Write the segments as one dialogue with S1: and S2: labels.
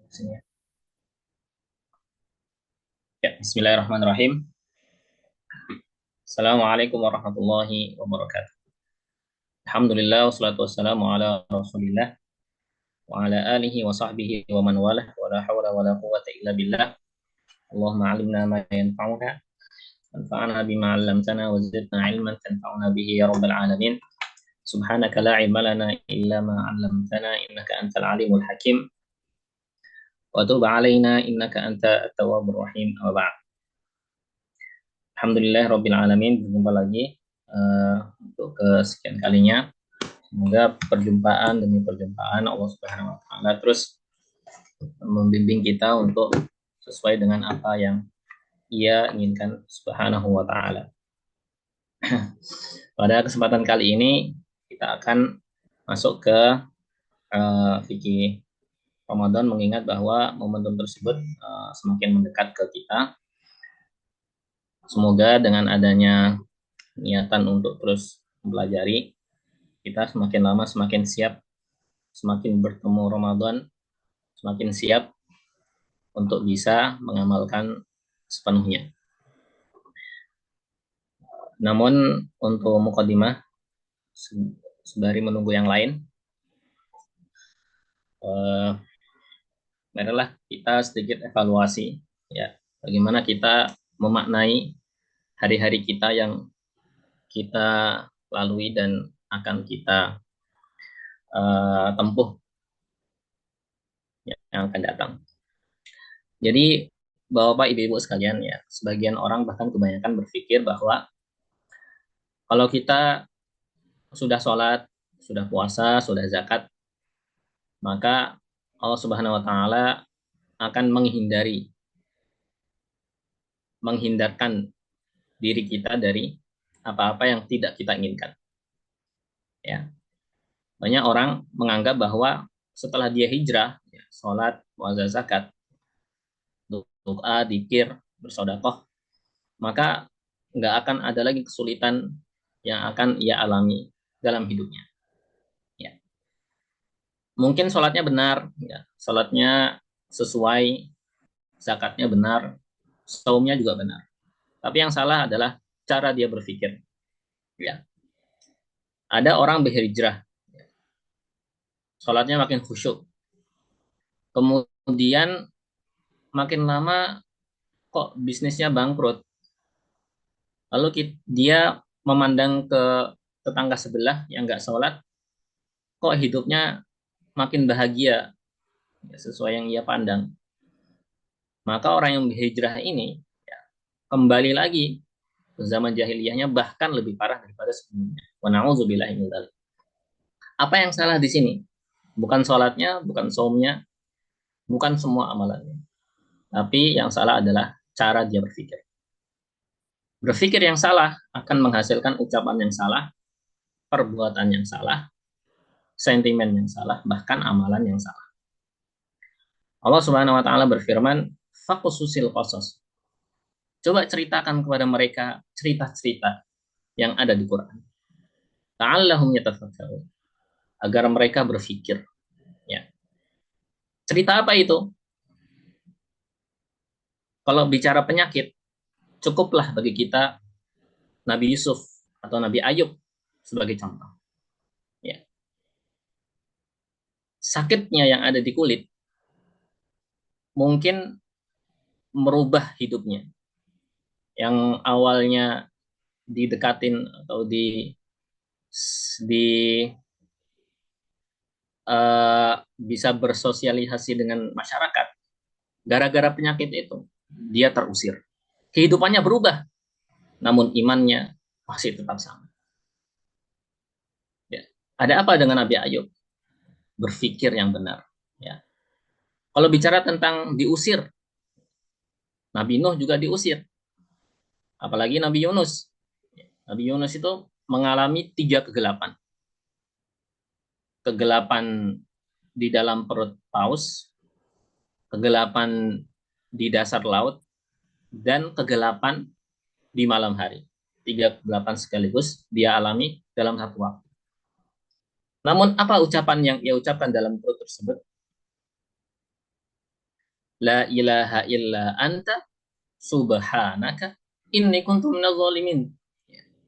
S1: Sini ya. Ya, Bismillahirrahmanirrahim. Assalamualaikum warahmatullahi wabarakatuh. Alhamdulillah wassalatu wassalamu ala Rasulillah wa ala alihi wa sahbihi wa man walah wa la hawla wa la quwwata illa billah. Allahumma alimna ma yanfa'una wanfa'na bima 'allamtana wa zidna ilman tanfa'una bihi ya rabbal alamin. Subhanaka la ilma lana illa ma 'allamtana innaka antal alimul hakim wa tub 'alaina innaka antat tawwabur rahim. Amma ba'd. Alhamdulillah rabbil alamin, berjumpa lagi untuk kesekian kalinya. Semoga perjumpaan demi perjumpaan Allah Subhanahu wa taala terus membimbing kita untuk sesuai dengan apa yang Ia inginkan Subhanahu wa taala. Pada kesempatan kali ini kita akan masuk ke fikih Ramadan, mengingat bahwa momentum tersebut semakin mendekat ke kita. Semoga dengan adanya niatan untuk terus mempelajari, kita semakin lama semakin siap, semakin bertemu Ramadan, semakin siap untuk bisa mengamalkan sepenuhnya. Namun untuk mukadimah, sembari menunggu yang lain, marilah kita sedikit evaluasi, ya, bagaimana kita memaknai hari-hari kita yang kita lalui dan akan kita tempuh yang akan datang. Jadi Bapak Ibu sekalian, ya, sebagian orang bahkan kebanyakan berpikir bahwa kalau kita sudah sholat, sudah puasa, sudah zakat, maka Allah Subhanahu wa taala akan menghindarkan diri kita dari apa-apa yang tidak kita inginkan. Ya. Banyak orang menganggap bahwa setelah dia hijrah, ya, sholat, puasa, zakat, doa, dzikir, bersedekah, maka nggak akan ada lagi kesulitan yang akan ia alami dalam hidupnya. Ya. Mungkin sholatnya benar, ya, sholatnya sesuai, zakatnya benar, saumnya juga benar. Tapi yang salah adalah cara dia berpikir. Ya. Ada orang berhijrah, sholatnya makin khusyuk. Kemudian makin lama kok bisnisnya bangkrut. Lalu dia memandang ke tetangga sebelah yang nggak sholat, kok hidupnya makin bahagia, ya, sesuai yang ia pandang. Maka orang yang berhijrah ini, ya, kembali lagi ke zaman jahiliyahnya, bahkan lebih parah daripada sebelumnya. Wa na'udzubillahi min dzalik. Apa yang salah di sini? Bukan sholatnya, bukan saumnya, bukan semua amalannya. Tapi yang salah adalah cara dia berpikir. Berpikir yang salah akan menghasilkan ucapan yang salah, perbuatan yang salah, sentimen yang salah, bahkan amalan yang salah. Allah Subhanahu wa taala berfirman, "Faqsusil qasas." Coba ceritakan kepada mereka cerita-cerita yang ada di Quran. Ta'allahum yatafakkarun, agar mereka berpikir, ya. Cerita apa itu? Kalau bicara penyakit, cukuplah bagi kita Nabi Yusuf atau Nabi Ayub sebagai contoh. Ya. Sakitnya yang ada di kulit mungkin merubah hidupnya. Yang awalnya didekatin atau di bisa bersosialisasi dengan masyarakat, gara-gara penyakit itu dia terusir. Kehidupannya berubah, namun imannya masih tetap sama. Ya. Ada apa dengan Nabi Ayub? Berpikir yang benar. Ya. Kalau bicara tentang diusir, Nabi Nuh juga diusir. Apalagi Nabi Yunus. Nabi Yunus itu mengalami 3 kegelapan. Kegelapan di dalam perut paus, kegelapan di dasar laut, dan kegelapan di malam hari. 3 kegelapan sekaligus dia alami dalam satu waktu. Namun apa ucapan yang ia ucapkan dalam perut tersebut? La ilaha illa anta subhanaka inni kuntu minadh dhalimin.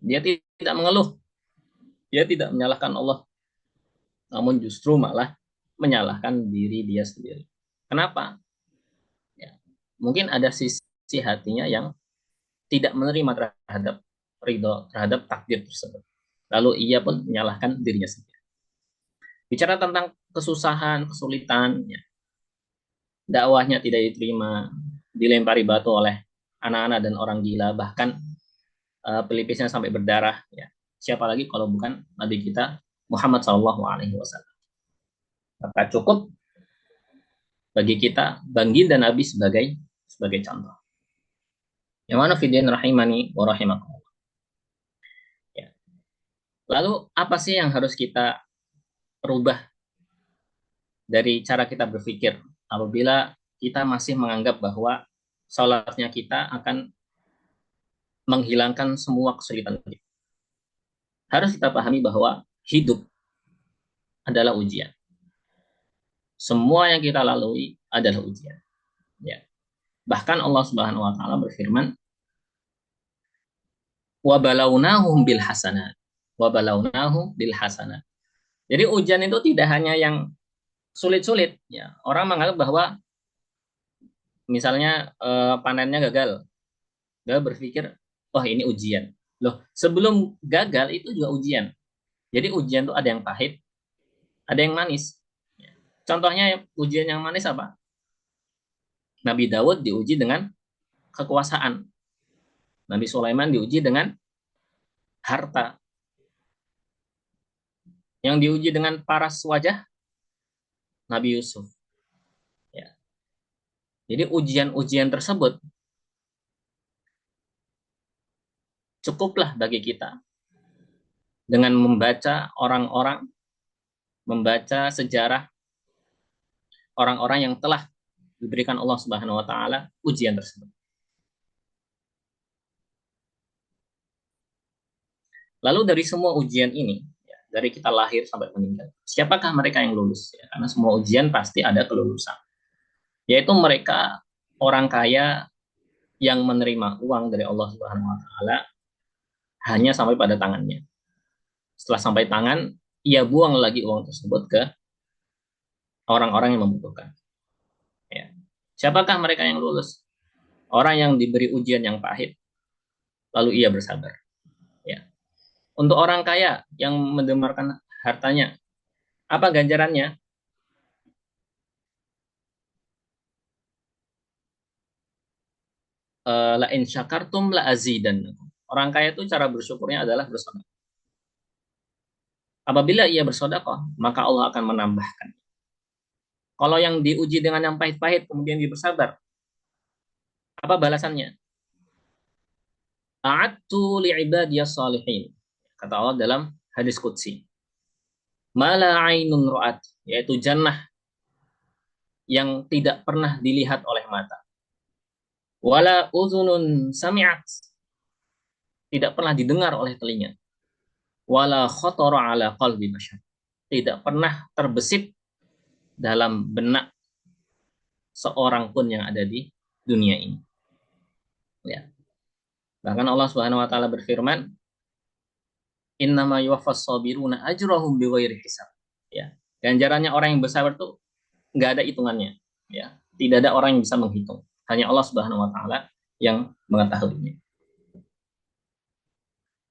S1: Dia tidak mengeluh, dia tidak menyalahkan Allah, namun justru malah menyalahkan diri dia sendiri. Kenapa? Ya, mungkin ada sisi hatinya yang tidak menerima terhadap ridho, terhadap takdir tersebut. Lalu ia pun menyalahkan dirinya sendiri. Bicara tentang kesusahan, kesulitan, ya, dakwahnya tidak diterima, dilempari batu oleh anak-anak dan orang gila, bahkan pelipisnya sampai berdarah. Ya. Siapa lagi kalau bukan Nabi kita Muhammad SAW. Maka cukup bagi kita baginda Nabi sebagai contoh. Yang mana fiddin rahimani wa rahimakumullah. Ya. Lalu apa sih yang harus kita rubah dari cara kita berpikir apabila kita masih menganggap bahwa sholatnya kita akan menghilangkan semua kesulitan kita. Harus kita pahami bahwa hidup adalah ujian. Semua yang kita lalui adalah ujian. Ya. Bahkan Allah Subhanahu wa taala berfirman, "Wa balawnahum bil hasanat." Wa balawnahum bil hasanat. Jadi ujian itu tidak hanya yang sulit-sulit, ya. Orang menganggap bahwa misalnya panennya gagal. Dia berpikir, "Wah, ini ujian." Loh, sebelum gagal itu juga ujian. Jadi ujian itu ada yang pahit, ada yang manis. Contohnya ujian yang manis apa? Nabi Dawud diuji dengan kekuasaan. Nabi Sulaiman diuji dengan harta. Yang diuji dengan paras wajah, Nabi Yusuf. Ya. Jadi ujian-ujian tersebut cukuplah bagi kita dengan membaca orang-orang, membaca sejarah orang-orang yang telah diberikan Allah Subhanahu wa taala ujian tersebut. Lalu dari semua ujian ini, ya, dari kita lahir sampai meninggal, siapakah mereka yang lulus? Ya, karena semua ujian pasti ada kelulusan, yaitu mereka orang kaya yang menerima uang dari Allah Subhanahu wa taala hanya sampai pada tangannya. Setelah sampai tangan, ia buang lagi uang tersebut ke orang-orang yang membutuhkan. Ya. Siapakah mereka yang lulus? Orang yang diberi ujian yang pahit, lalu ia bersabar. Ya. Untuk orang kaya yang mendemarkan hartanya, apa ganjarannya? La in syakartum la azidan. Orang kaya itu cara bersyukurnya adalah bersedekah. Apabila ia bersedekah, maka Allah akan menambahkan. Kalau yang diuji dengan yang pahit-pahit kemudian dia bersabar, apa balasannya? A'attu li'ibadiyas salihin. Kata Allah dalam hadis qudsi. Mala ainun ru'at, yaitu jannah yang tidak pernah dilihat oleh mata. Wala uzunun sami'at, tidak pernah didengar oleh telinga. Wala khatara ala qalbi masyar, tidak pernah terbesit dalam benak seorang pun yang ada di dunia ini. Ya. Bahkan Allah Subhanahu wa taala berfirman, "Innama yuwaffas sabiruna ajrahum bighairi hisab." Ya. Ganjarannya orang yang bersabar itu nggak ada hitungannya. Ya. Tidak ada orang yang bisa menghitung. Hanya Allah Subhanahu wa taala yang mengetahuinya.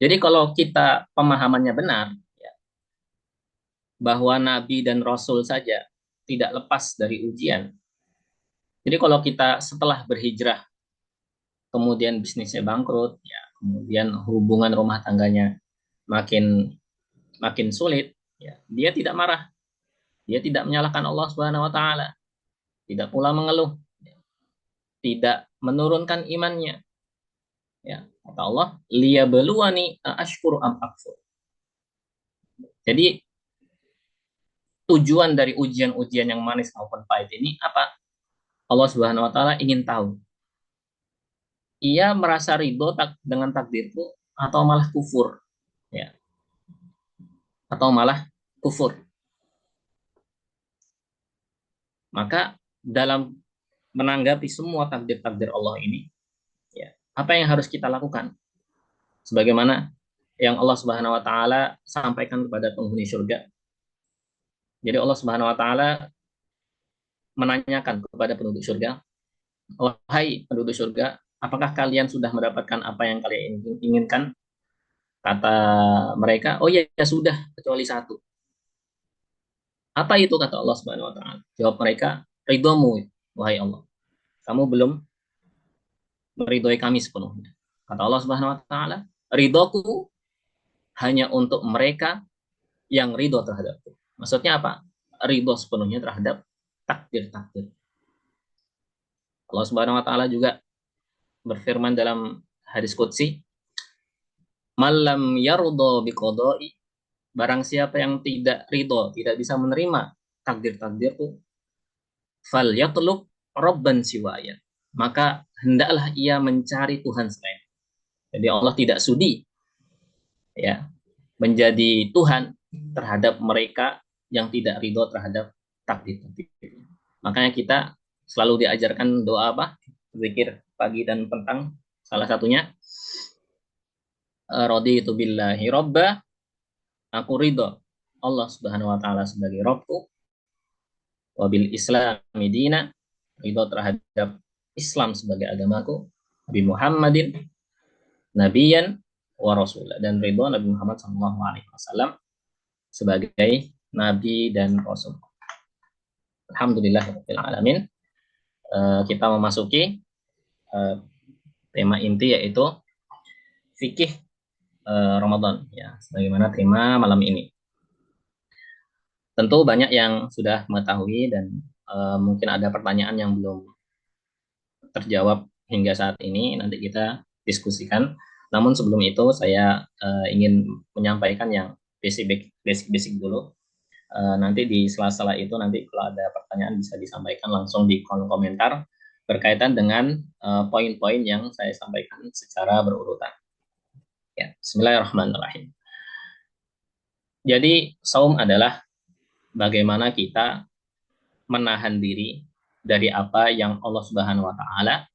S1: Jadi kalau kita pemahamannya benar, ya, bahwa Nabi dan Rasul saja tidak lepas dari ujian. Jadi kalau kita setelah berhijrah, kemudian bisnisnya bangkrut, ya, kemudian hubungan rumah tangganya makin makin sulit, ya, dia tidak marah, dia tidak menyalahkan Allah Subhanahu Wa Taala, tidak pula mengeluh, ya, tidak menurunkan imannya. Ya, kata Allah, liyabluwani ashkuru am akfur. Jadi tujuan dari ujian-ujian yang manis maupun pahit ini apa? Allah Subhanahu wa taala ingin tahu. Ia merasa ridho dengan takdirku atau malah kufur, ya, atau malah kufur. Maka dalam menanggapi semua takdir-takdir Allah ini, ya, apa yang harus kita lakukan? Sebagaimana yang Allah Subhanahu wa taala sampaikan kepada penghuni surga. Jadi Allah Subhanahu wa taala menanyakan kepada penduduk surga, "Wahai penduduk surga, apakah kalian sudah mendapatkan apa yang kalian inginkan?" Kata mereka, "Oh ya, ya sudah, kecuali satu." Apa itu kata Allah Subhanahu wa taala? Jawab mereka, "Ridhomu, wahai Allah. Kamu belum meridhoi kami sepenuhnya." Kata Allah Subhanahu wa taala, "Ridhoku hanya untuk mereka yang ridho terhadapku." Maksudnya apa? Ridho sepenuhnya terhadap takdir-takdir. Allah Subhanahu wa taala juga berfirman dalam hadis qudsi, "Malam yardo biqodoi." Barang siapa yang tidak ridho, tidak bisa menerima takdir-takdirku, fal yatlub robban siwaya. Maka hendaklah ia mencari Tuhan selain. Jadi Allah tidak sudi ya menjadi Tuhan terhadap mereka yang tidak ridho terhadap takdir-takdir. Makanya kita selalu diajarkan doa apa? Zikir pagi dan petang. Salah satunya raditu billahi robba, aku ridho Allah Subhanahu wa taala sebagai Rabbku, wabil Islami dina, ridho terhadap Islam sebagai agamaku, Nabi Muhammadin nabiyan wa rasulah, dan ridho Nabi Muhammad SAW sebagai nabi dan rasul. Alhamdulillahirabbil alamin. Kita memasuki tema inti, yaitu fikih Ramadan, ya, sebagaimana tema malam ini. Tentu banyak yang sudah mengetahui dan mungkin ada pertanyaan yang belum terjawab hingga saat ini, nanti kita diskusikan. Namun sebelum itu saya ingin menyampaikan yang basic dulu. Nanti di sela-sela itu, nanti kalau ada pertanyaan bisa disampaikan langsung di kolom komentar berkaitan dengan poin-poin yang saya sampaikan secara berurutan. Ya, Bismillahirrahmanirrahim. Jadi saum adalah bagaimana kita menahan diri dari apa yang Allah Subhanahu wa taala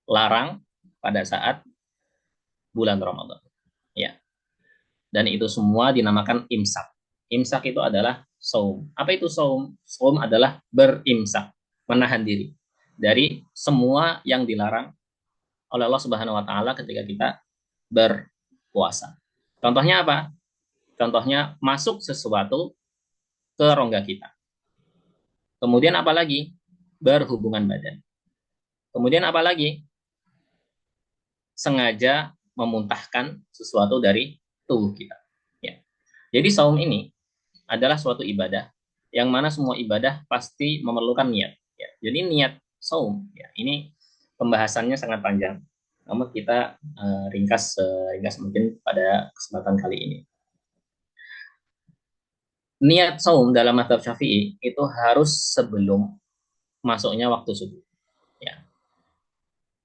S1: larang pada saat bulan Ramadan. Ya. Dan itu semua dinamakan imsak. Imsak itu adalah saum. Apa itu saum? Saum adalah berimsak, menahan diri dari semua yang dilarang oleh Allah Subhanahu wa taala ketika kita berpuasa. Contohnya apa? Contohnya masuk sesuatu ke rongga kita. Kemudian apa lagi? Berhubungan badan. Kemudian apa lagi? Sengaja memuntahkan sesuatu dari tubuh kita. Ya. Jadi saum ini adalah suatu ibadah yang mana semua ibadah pasti memerlukan niat. Ya. Jadi niat saum, ya, ini pembahasannya sangat panjang. Namun kita ringkas mungkin pada kesempatan kali ini. Niat saum dalam mazhab Syafi'i itu harus sebelum masuknya waktu subuh. Ya.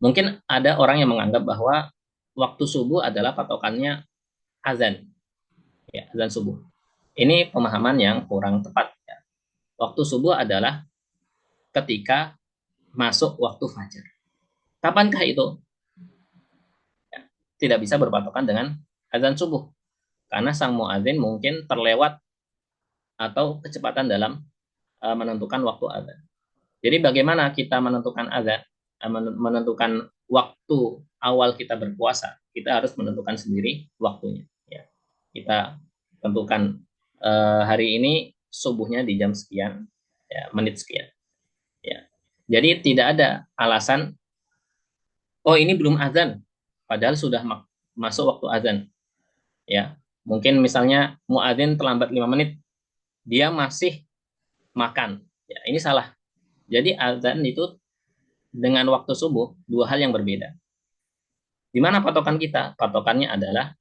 S1: Mungkin ada orang yang menganggap bahwa waktu subuh adalah patokannya azan, ya, azan subuh. Ini pemahaman yang kurang tepat. Ya. Waktu subuh adalah ketika masuk waktu fajar. Kapankah itu? Ya, tidak bisa berpatokan dengan azan subuh, karena sang muadzin mungkin terlewat atau kecepatan dalam menentukan waktu azan. Jadi bagaimana kita menentukan azan, menentukan waktu awal kita berpuasa? Kita harus menentukan sendiri waktunya. Ya. Kita tentukan hari ini subuhnya di jam sekian, ya, menit sekian. Ya. Jadi tidak ada alasan, oh ini belum azan, padahal sudah masuk waktu azan. Ya, mungkin misalnya muadzin terlambat 5 menit, dia masih makan. Ya, ini salah. Jadi azan itu dengan waktu subuh dua hal yang berbeda. Di mana patokan kita? Patokannya adalah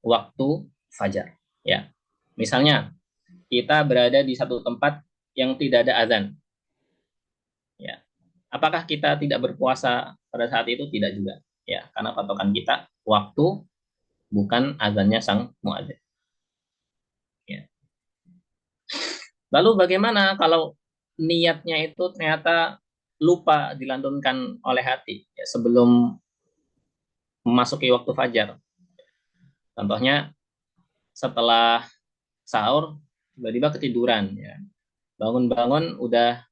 S1: waktu fajar. Ya, misalnya kita berada di satu tempat yang tidak ada azan. Ya, apakah kita tidak berpuasa pada saat itu? Tidak juga. Ya, karena patokan kita waktu, bukan azannya sang muadzin. Ya. Lalu bagaimana kalau niatnya itu ternyata lupa dilantunkan oleh hati ya, sebelum memasuki waktu fajar. Contohnya setelah sahur tiba-tiba ketiduran ya. Bangun-bangun udah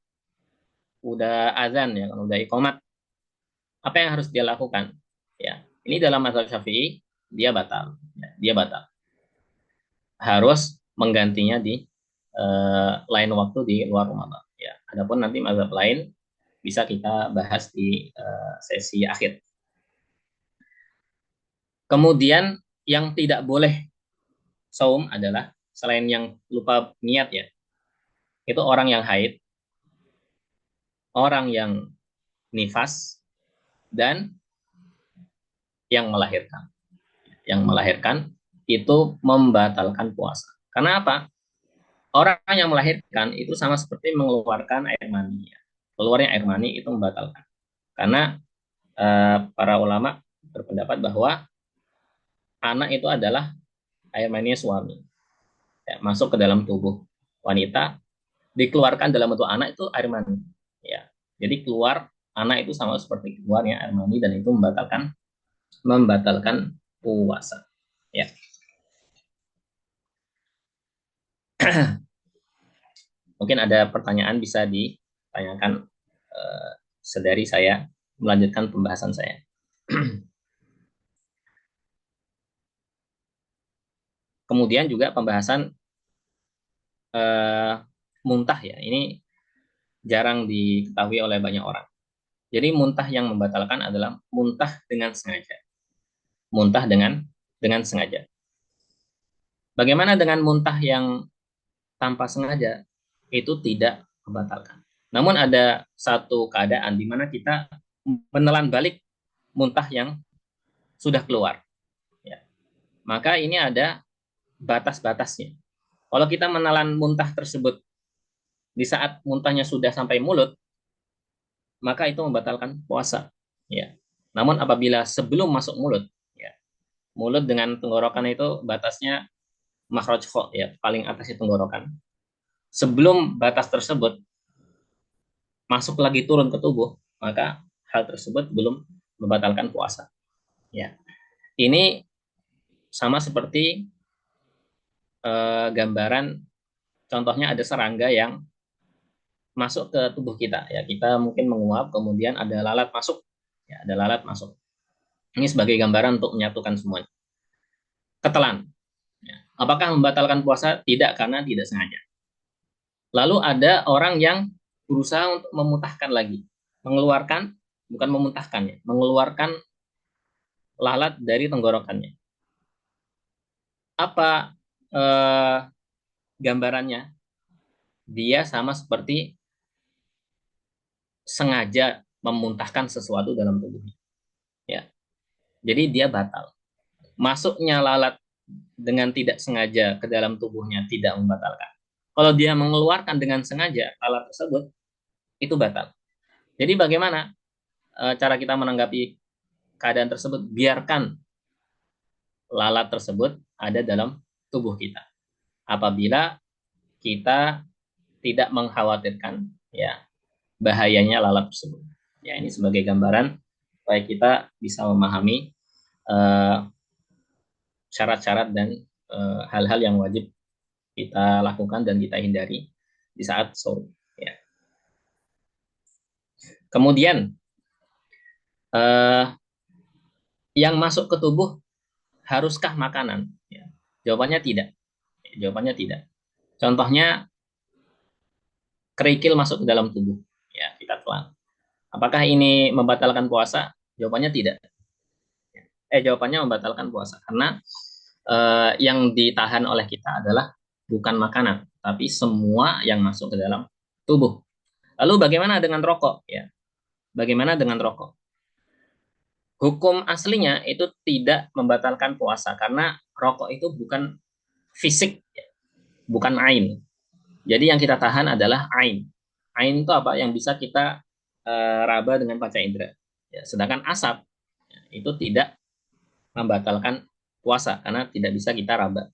S1: azan ya, kan udah iqomat. Apa yang harus dia lakukan? Ya, ini dalam mazhab Syafi'i dia batal. Ya, dia batal. Harus menggantinya di lain waktu di luar Ramadan. Ya, adapun nanti mazhab lain bisa kita bahas di sesi akhir. Kemudian yang tidak boleh saum adalah selain yang lupa niat ya, itu orang yang haid, orang yang nifas, dan yang melahirkan. Yang melahirkan itu membatalkan puasa. Karena apa? Orang yang melahirkan itu sama seperti mengeluarkan air mani. Keluarnya air mani itu membatalkan. Karena para ulama berpendapat bahwa anak itu adalah air maninya suami. Ya, masuk ke dalam tubuh wanita, dikeluarkan dalam bentuk anak itu air mani. Ya, jadi keluar anak itu sama seperti keluarnya air mani dan itu membatalkan puasa. Ya. Mungkin ada pertanyaan bisa ditanyakan sedari saya melanjutkan pembahasan saya. Kemudian juga pembahasan muntah ya. Ini jarang diketahui oleh banyak orang. Jadi muntah yang membatalkan adalah muntah dengan sengaja. Muntah dengan sengaja. Bagaimana dengan muntah yang tanpa sengaja? Itu tidak membatalkan. Namun ada satu keadaan di mana kita menelan balik muntah yang sudah keluar. Ya. Maka ini ada batas-batasnya. Kalau kita menelan muntah tersebut di saat muntahnya sudah sampai mulut, maka itu membatalkan puasa. Ya. Namun apabila sebelum masuk mulut, ya, mulut dengan tenggorokan itu batasnya makhraj kho, ya, paling atas itu tenggorokan. Sebelum batas tersebut masuk lagi turun ke tubuh, maka hal tersebut belum membatalkan puasa. Ya. Ini sama seperti gambaran contohnya ada serangga yang masuk ke tubuh kita ya, kita mungkin menguap kemudian ada lalat masuk ya, ada lalat masuk. Ini sebagai gambaran untuk menyatukan semuanya. Ketelan ya. Apakah membatalkan puasa? Tidak, karena tidak sengaja. Lalu ada orang yang berusaha untuk memuntahkan lagi, mengeluarkan, bukan memuntahkan ya, mengeluarkan lalat dari tenggorokannya. Apa eh, gambarannya? Dia sama seperti sengaja memuntahkan sesuatu dalam tubuhnya. Ya, jadi dia batal. Masuknya lalat dengan tidak sengaja ke dalam tubuhnya tidak membatalkan. Kalau dia mengeluarkan dengan sengaja lalat tersebut, itu batal. Jadi bagaimana cara kita menanggapi keadaan tersebut? Biarkan lalat tersebut ada dalam tubuh kita. Apabila kita tidak mengkhawatirkan ya bahayanya lalat tersebut. Ya, ini sebagai gambaran supaya kita bisa memahami syarat-syarat dan hal-hal yang wajib kita lakukan dan kita hindari di saat saum. Ya. Kemudian eh, yang masuk ke tubuh haruskah makanan? Ya. Jawabannya tidak. Jawabannya tidak. Contohnya kerikil masuk ke dalam tubuh. Ya, kita telan. Apakah ini membatalkan puasa? Jawabannya tidak. Jawabannya membatalkan puasa karena yang ditahan oleh kita adalah bukan makanan, tapi semua yang masuk ke dalam tubuh. Lalu bagaimana dengan rokok? Ya, bagaimana dengan rokok? Hukum aslinya itu tidak membatalkan puasa karena rokok itu bukan fisik, ya, bukan ain. Jadi yang kita tahan adalah ain. Ain itu apa? Yang bisa kita raba dengan panca indera. Ya, sedangkan asap ya, itu tidak membatalkan puasa karena tidak bisa kita raba.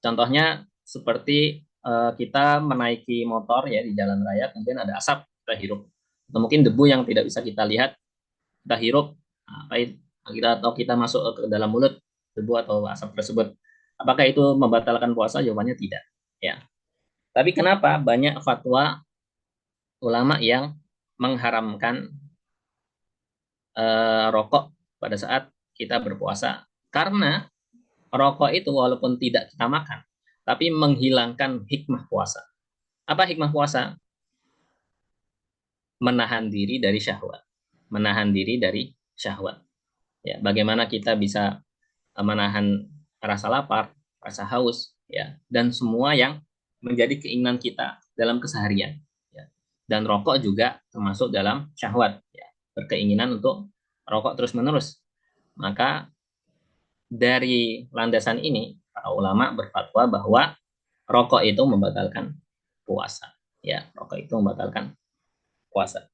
S1: Contohnya seperti kita menaiki motor ya di jalan raya, kemudian ada asap kita hirup, atau mungkin debu yang tidak bisa kita lihat kita hirup, atau kita masuk ke dalam mulut debu atau asap tersebut. Apakah itu membatalkan puasa? Jawabannya tidak. Ya. Tapi kenapa banyak fatwa ulama yang mengharamkan rokok pada saat kita berpuasa? Karena rokok itu walaupun tidak kita makan, tapi menghilangkan hikmah puasa. Apa hikmah puasa? Menahan diri dari syahwat. Menahan diri dari syahwat. Ya, bagaimana kita bisa menahan rasa lapar, rasa haus, ya, dan semua yang menjadi keinginan kita dalam keseharian. Ya. Dan rokok juga termasuk dalam syahwat, ya, berkeinginan untuk rokok terus-menerus. Maka dari landasan ini, para ulama berfatwa bahwa rokok itu membatalkan puasa. Ya, rokok itu membatalkan puasa.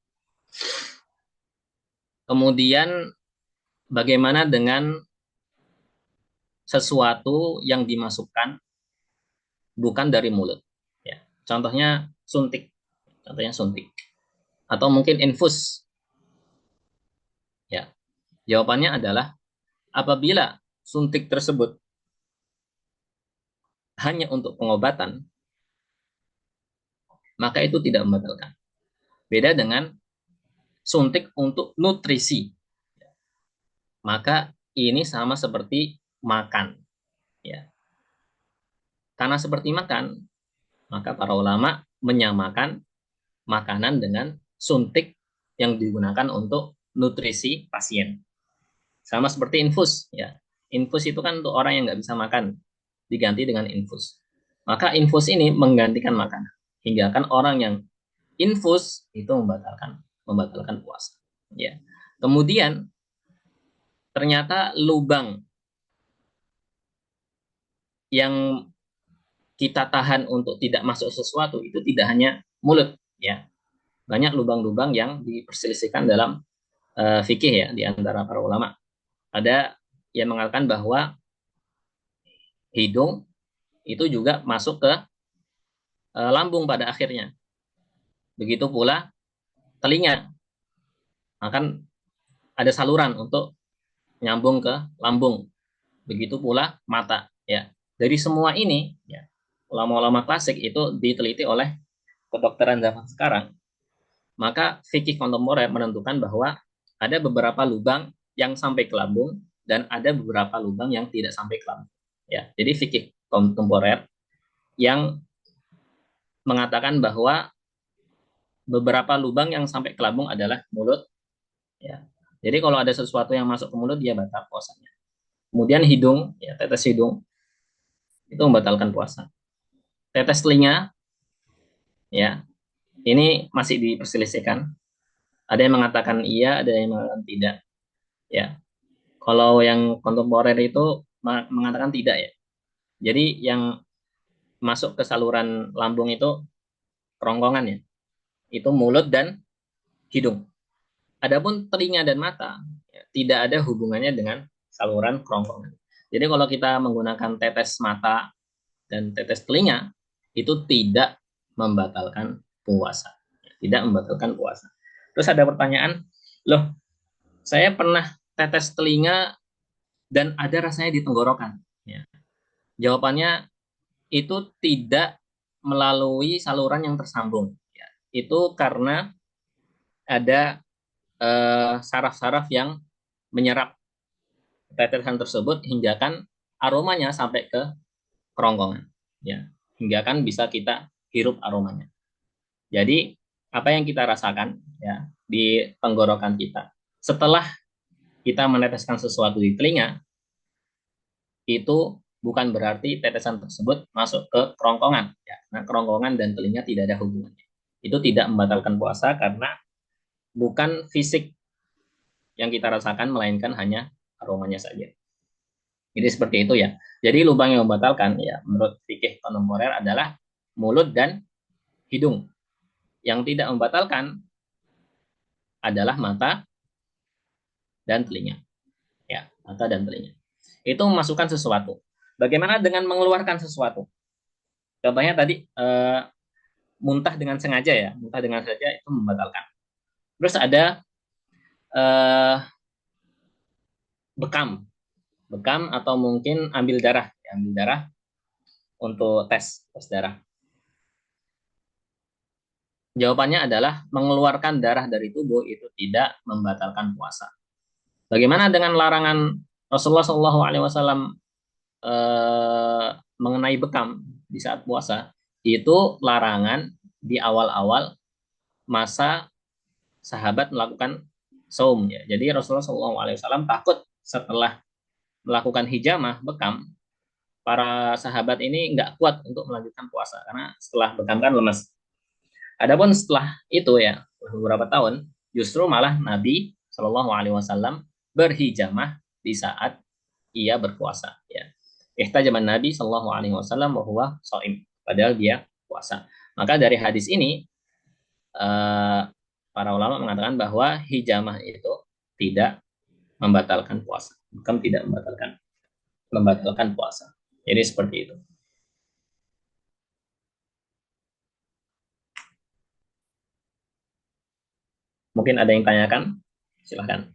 S1: Kemudian bagaimana dengan sesuatu yang dimasukkan bukan dari mulut? Ya, contohnya suntik. Contohnya suntik. Atau mungkin infus. Ya, jawabannya adalah apabila suntik tersebut hanya untuk pengobatan, maka itu tidak membatalkan. Beda dengan suntik untuk nutrisi. Maka ini sama seperti makan. Ya. Karena seperti makan, maka para ulama menyamakan makanan dengan suntik yang digunakan untuk nutrisi pasien. Sama seperti infus. Ya. Infus itu kan untuk orang yang nggak bisa makan, diganti dengan infus. Maka infus ini menggantikan makanan. Hingga kan orang yang infus itu membatalkan puasa. Ya. Kemudian ternyata lubang yang kita tahan untuk tidak masuk sesuatu itu tidak hanya mulut, ya. Banyak lubang-lubang yang diperselisihkan dalam fikih ya di antara para ulama. Ada yang mengatakan bahwa hidung itu juga masuk ke lambung pada akhirnya. Begitu pula telinga akan ada saluran untuk nyambung ke lambung. Begitu pula mata, ya. Dari semua ini, ya, ulama-ulama klasik itu diteliti oleh kedokteran zaman sekarang. Maka fikih kontemporer menentukan bahwa ada beberapa lubang yang sampai ke lambung dan ada beberapa lubang yang tidak sampai ke lambung. Ya, jadi fikih kontemporer yang mengatakan bahwa beberapa lubang yang sampai ke lambung adalah mulut. Ya, jadi kalau ada sesuatu yang masuk ke mulut dia batal puasanya. Kemudian hidung, ya, tetes hidung itu membatalkan puasa. Tetes telinga, ya, ini masih diperselisihkan. Ada yang mengatakan iya, ada yang mengatakan tidak. Ya, kalau yang kontemporer itu mengatakan tidak ya. Jadi yang masuk ke saluran lambung itu kerongkongan ya. Itu mulut dan hidung. Adapun telinga dan mata ya, tidak ada hubungannya dengan saluran kerongkongan. Jadi kalau kita menggunakan tetes mata dan tetes telinga itu tidak membatalkan puasa. Tidak membatalkan puasa. Terus ada pertanyaan, loh, saya pernah tetes telinga dan ada rasanya di tenggorokan. Ya. Jawabannya itu tidak melalui saluran yang tersambung. Ya. Itu karena ada saraf-saraf yang menyerap tetesan tersebut hingga kan aromanya sampai ke kerongkongan. Ya. Hingga kan bisa kita hirup aromanya. Jadi apa yang kita rasakan ya di tenggorokan kita setelah kita meneteskan sesuatu di telinga itu bukan berarti tetesan tersebut masuk ke kerongkongan. Ya. Nah, kerongkongan dan telinga tidak ada hubungannya. Itu tidak membatalkan puasa karena bukan fisik yang kita rasakan, melainkan hanya aromanya saja. Jadi seperti itu ya. Jadi lubang yang membatalkan ya menurut fikih kontemporer adalah mulut dan hidung. Yang tidak membatalkan adalah mata dan telinga. Ya, mata dan telinga. Itu memasukkan sesuatu. Bagaimana dengan mengeluarkan sesuatu? Contohnya tadi muntah dengan sengaja ya, muntah dengan sengaja itu membatalkan. Terus ada eh, bekam, bekam atau mungkin ambil darah, ya, ambil darah untuk tes darah. Jawabannya adalah mengeluarkan darah dari tubuh itu tidak membatalkan puasa. Bagaimana dengan larangan Rasulullah SAW mengenai bekam di saat puasa? Itu larangan di awal-awal masa sahabat melakukan saum ya. Jadi Rasulullah SAW takut setelah melakukan hijamah bekam, para sahabat ini nggak kuat untuk melanjutkan puasa karena setelah bekam kan lemas. Adapun setelah itu ya beberapa tahun justru malah Nabi Shallallahu Alaihi Wasallam berhijamah di saat ia berpuasa ya. Ihtajaman Nabi Shallallahu Alaihi Wasallam bahwa soim padahal dia puasa. Maka dari hadis ini eh, para ulama mengatakan bahwa hijamah itu tidak membatalkan puasa, bukan tidak membatalkan puasa. Jadi seperti itu. Mungkin ada yang tanyakan, silahkan.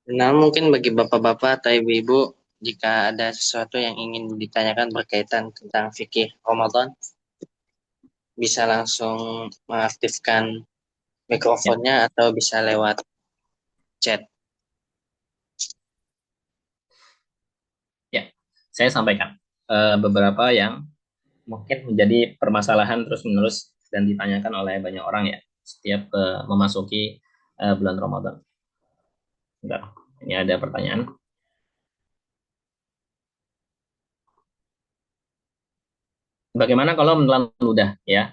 S2: Nah, mungkin bagi bapak-bapak atau ibu-ibu, jika ada sesuatu yang ingin ditanyakan berkaitan tentang fikih Ramadan, bisa langsung mengaktifkan
S1: Ya,
S2: mikrofonnya atau bisa lewat chat.
S1: ya. Saya sampaikan beberapa yang mungkin menjadi permasalahan terus-menerus dan ditanyakan oleh banyak orang ya setiap memasuki bulan Ramadan. Bentar, ini ada pertanyaan. Bagaimana kalau menelan ludah ya?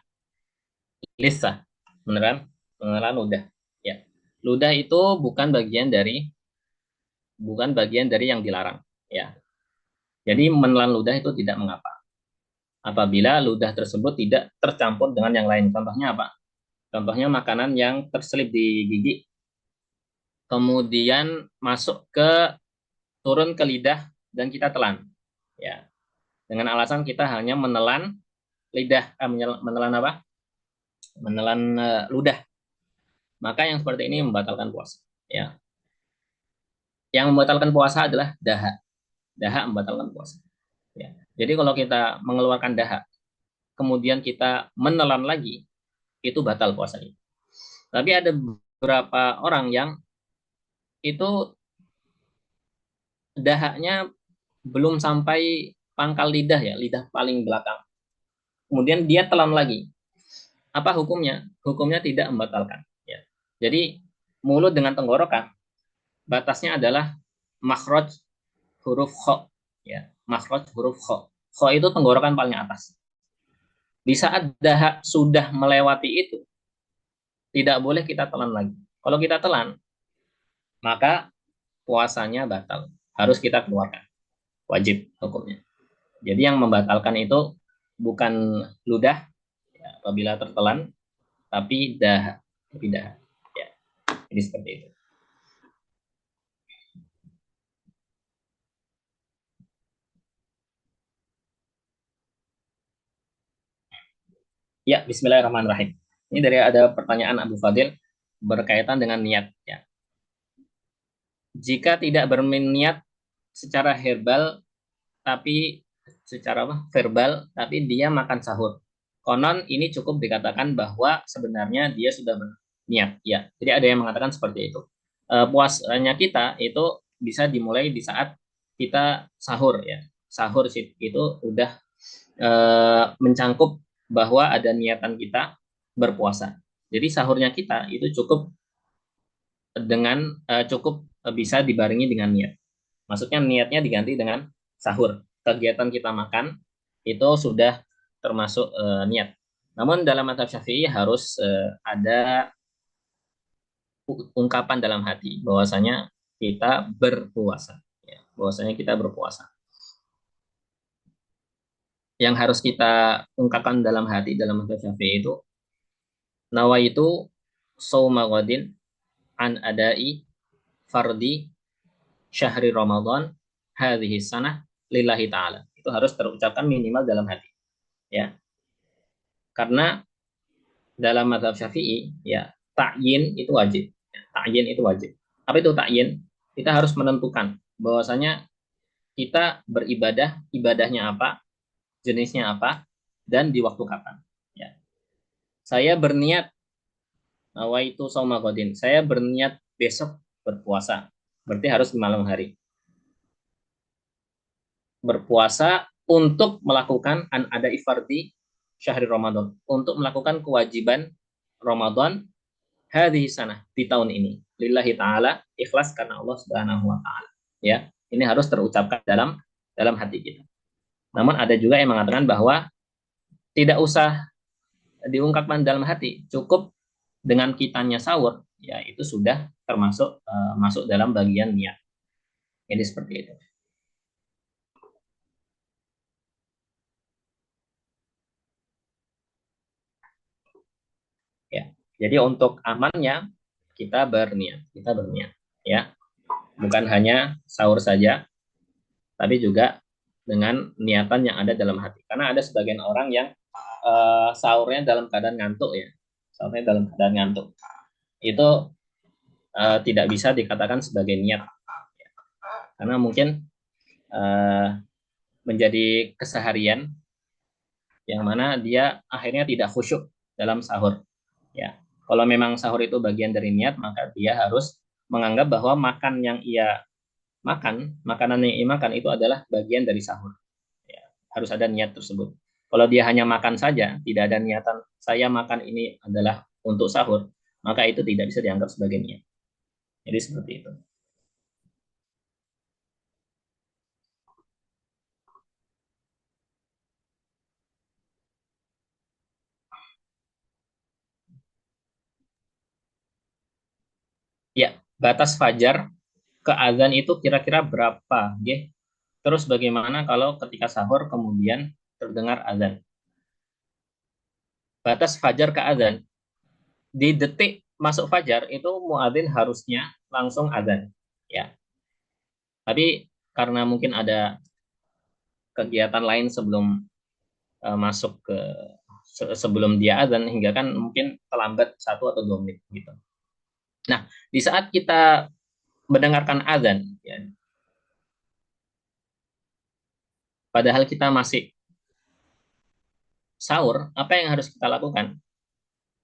S1: Lisa, menelan menelan ludah. Ya. Ludah itu bukan bagian dari yang dilarang ya. Jadi menelan ludah itu tidak mengapa. Apabila ludah tersebut tidak tercampur dengan yang lain. Contohnya apa? Contohnya makanan yang terselip di gigi, kemudian masuk ke turun ke lidah dan kita telan. Ya, dengan alasan kita hanya menelan lidah, menelan apa? Menelan ludah. Maka yang seperti ini membatalkan puasa. Ya, yang membatalkan puasa adalah dahak. Dahak membatalkan puasa. Ya. Jadi kalau kita mengeluarkan dahak, kemudian kita menelan lagi, itu batal puasanya. Tapi ada beberapa orang yang itu dahaknya belum sampai pangkal lidah ya, lidah paling belakang. Kemudian dia telan lagi. Apa hukumnya? Hukumnya tidak membatalkan. Ya. Jadi mulut dengan tenggorokan batasnya adalah makhraj huruf kho. Ya, makhraj huruf kho. Kho itu tenggorokan paling atas. Di saat dahak sudah melewati itu, tidak boleh kita telan lagi. Kalau kita telan, maka puasanya batal. Harus kita keluarkan. Wajib hukumnya. Jadi yang membatalkan itu bukan ludah ya, apabila tertelan, tapi dahak. Tapi dahak. Ya, jadi seperti itu. Ya, Bismillahirrahmanirrahim. Ini dari ada pertanyaan Abu Fadil berkaitan dengan niat. Ya. Jika tidak berniat secara herbal, tapi secara apa? Verbal, tapi dia makan sahur. Konon ini cukup dikatakan bahwa sebenarnya dia sudah berniat. Ya, jadi ada yang mengatakan seperti itu. Puasanya kita itu bisa dimulai di saat kita sahur ya. Sahur itu udah mencangkup bahwa ada niatan kita berpuasa. Jadi sahurnya kita itu cukup bisa dibarengi dengan niat. Maksudnya niatnya diganti dengan sahur. Kegiatan kita makan itu sudah termasuk niat. Namun dalam mazhab Syafi'i harus ada ungkapan dalam hati bahwasanya kita berpuasa. Ya, bahwasanya kita berpuasa. yang harus kita ungkapkan dalam hati dalam mazhab Syafi'i itu nawaitu shauma ghadin an adai fardi syahri Ramadan hadhihi sanah lillahi taala. Itu harus terucapkan minimal dalam hati, ya. Karena dalam mazhab Syafi'i, ya, ta'yin itu wajib. Ya, ta'yin itu wajib. Apa itu ta'yin? Kita harus menentukan bahwasanya kita beribadah, ibadahnya apa, jenisnya apa, dan di waktu kapan. Ya. Saya berniat nawaitu shauma ghadin. Saya berniat besok berpuasa. Berarti harus di malam hari. Berpuasa untuk melakukan an ada ifardi syahri Ramadan, untuk melakukan kewajiban Ramadan hadhi sana di tahun ini. Lillahi taala, ikhlas karena Allah Subhanahu wa taala. Ya, ini harus terucapkan dalam hati kita. Namun ada juga yang mengatakan bahwa tidak usah diungkapkan dalam hati, cukup dengan kitanya sahur, ya itu sudah termasuk masuk dalam bagian niat. Jadi seperti itu. Ya. Jadi untuk amannya kita berniat, ya. Bukan hanya sahur saja, tapi juga dengan niatan yang ada dalam hati. Karena ada sebagian orang yang sahurnya dalam keadaan ngantuk, ya. Sahurnya dalam keadaan ngantuk. Itu tidak bisa dikatakan sebagai niat. Karena mungkin uh, menjadi keseharian yang mana dia akhirnya tidak khusyuk dalam sahur. Ya, kalau memang sahur itu bagian dari niat, maka dia harus menganggap bahwa makan yang ia makan, makanan yang ia makan itu adalah bagian dari sahur. Ya, harus ada niat tersebut. Kalau dia hanya makan saja, tidak ada niatan saya makan ini adalah untuk sahur, maka itu tidak bisa dianggap sebagai niat. Jadi seperti itu. Ya, batas fajar ke azan itu kira-kira berapa? Ya? Terus bagaimana kalau ketika sahur kemudian terdengar azan? Batas fajar ke azan. Di detik masuk fajar itu muadzin harusnya langsung azan. Ya. Tapi karena mungkin ada kegiatan lain sebelum masuk ke sebelum dia azan hingga kan mungkin terlambat 1 atau 2 menit gitu. Nah, di saat kita mendengarkan azan, ya, padahal kita masih sahur, apa yang harus kita lakukan?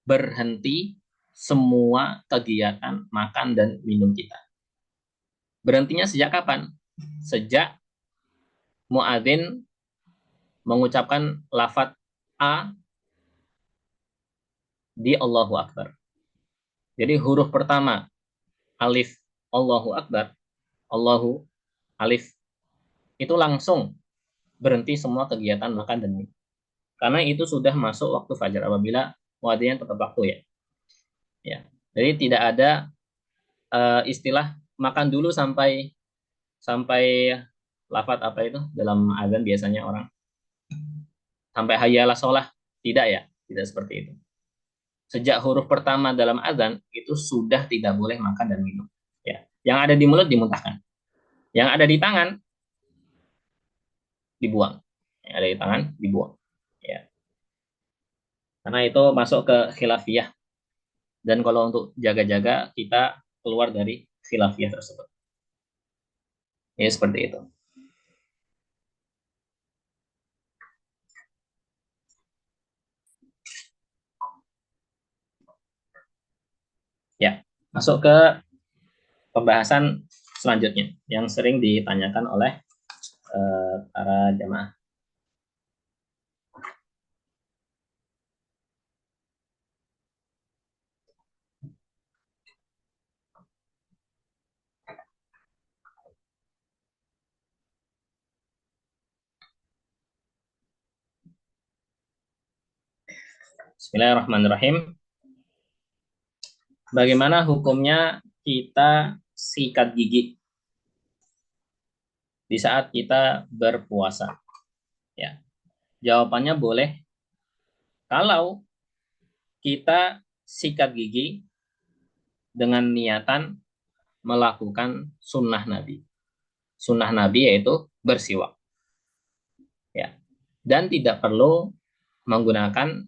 S1: Berhenti semua kegiatan makan dan minum kita. Berhentinya sejak kapan? Sejak muadzin mengucapkan lafat A di Allahu Akbar. Jadi huruf pertama alif Allahu Akbar, Allahu alif itu langsung berhenti semua kegiatan makan dan minum. Karena itu sudah masuk waktu fajar apabila muadzinnya tepat waktu, ya. Ya. Jadi tidak ada istilah makan dulu sampai sampai lafat apa itu dalam azan biasanya orang sampai hayyalah sholah, tidak, ya, tidak seperti itu. Sejak huruf pertama dalam azan itu sudah tidak boleh makan dan minum, ya. Yang ada di mulut dimuntahkan, yang ada di tangan dibuang, yang ada di tangan dibuang, ya. Karena itu masuk ke khilafiyah, dan kalau untuk jaga-jaga kita keluar dari khilafiyah tersebut, ya seperti itu. Ya, masuk ke pembahasan selanjutnya yang sering ditanyakan oleh para jamaah. Bismillahirrahmanirrahim. Bagaimana hukumnya kita sikat gigi di saat kita berpuasa? Ya. Jawabannya boleh kalau kita sikat gigi dengan niatan melakukan sunnah Nabi. Sunnah Nabi yaitu bersiwak. Ya. Dan tidak perlu menggunakan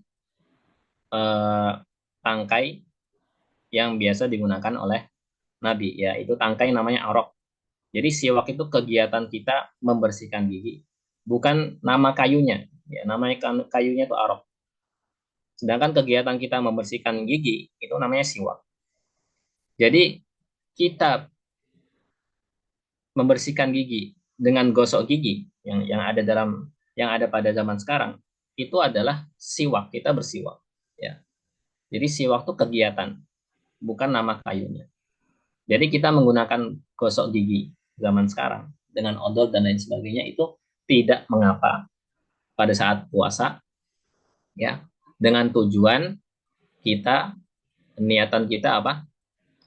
S1: tangkai yang biasa digunakan oleh Nabi, yaitu tangkai namanya arok. Jadi siwak itu kegiatan kita membersihkan gigi, bukan nama kayunya. Ya, namanya kayunya itu arok. Sedangkan kegiatan kita membersihkan gigi itu namanya siwak. Jadi kita membersihkan gigi dengan gosok gigi yang ada pada zaman sekarang itu adalah siwak, kita bersiwak. Ya. Jadi siwak itu kegiatan, bukan nama kayunya. Jadi kita menggunakan gosok gigi zaman sekarang dengan odol dan lain sebagainya itu tidak mengapa pada saat puasa, ya, dengan tujuan kita, niatan kita apa?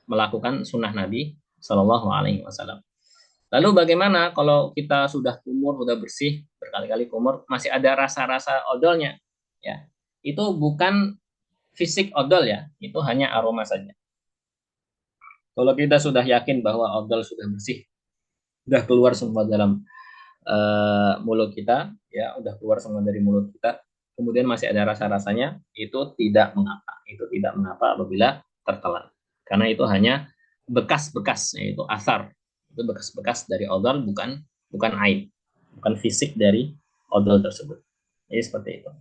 S1: Melakukan sunnah Nabi Shallallahu Alaihi Wasallam. Lalu bagaimana kalau kita sudah kumur, sudah bersih, berkali-kali kumur, masih ada rasa-rasa odolnya? Ya, itu bukan fisik odol ya, itu hanya aroma saja. Kalau kita sudah yakin bahwa odol sudah bersih, sudah keluar semua dalam mulut kita, ya, udah keluar semua dari mulut kita, kemudian masih ada rasa-rasanya, itu tidak mengapa. Itu tidak mengapa apabila tertelan. Karena itu hanya bekas-bekas, yaitu asar. Itu bekas-bekas dari odol, bukan aib, bukan fisik dari odol tersebut. Jadi seperti itu.